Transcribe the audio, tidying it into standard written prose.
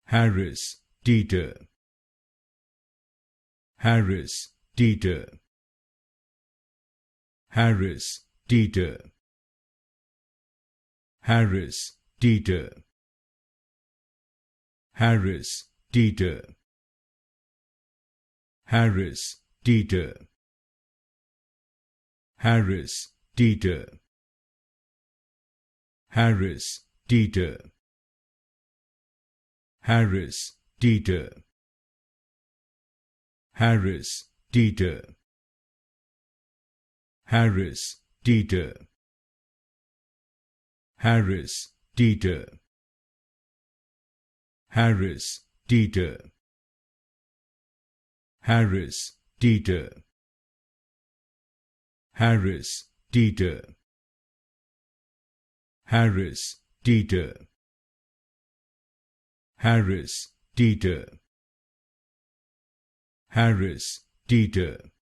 Harris, Teeter. Harris, Teeter. Harris, Teeter. Harris, Teeter. Harris, Teeter. Harris, Teeter. Harris, Teeter. Harris, Teeter. Harris, Teeter. Harris, Teeter. Harris, Teeter. Harris, Teeter. Harris, Teeter. Harris, Teeter. Harris, Teeter. Harris, Teeter. Harris, Teeter. Harris, Teeter.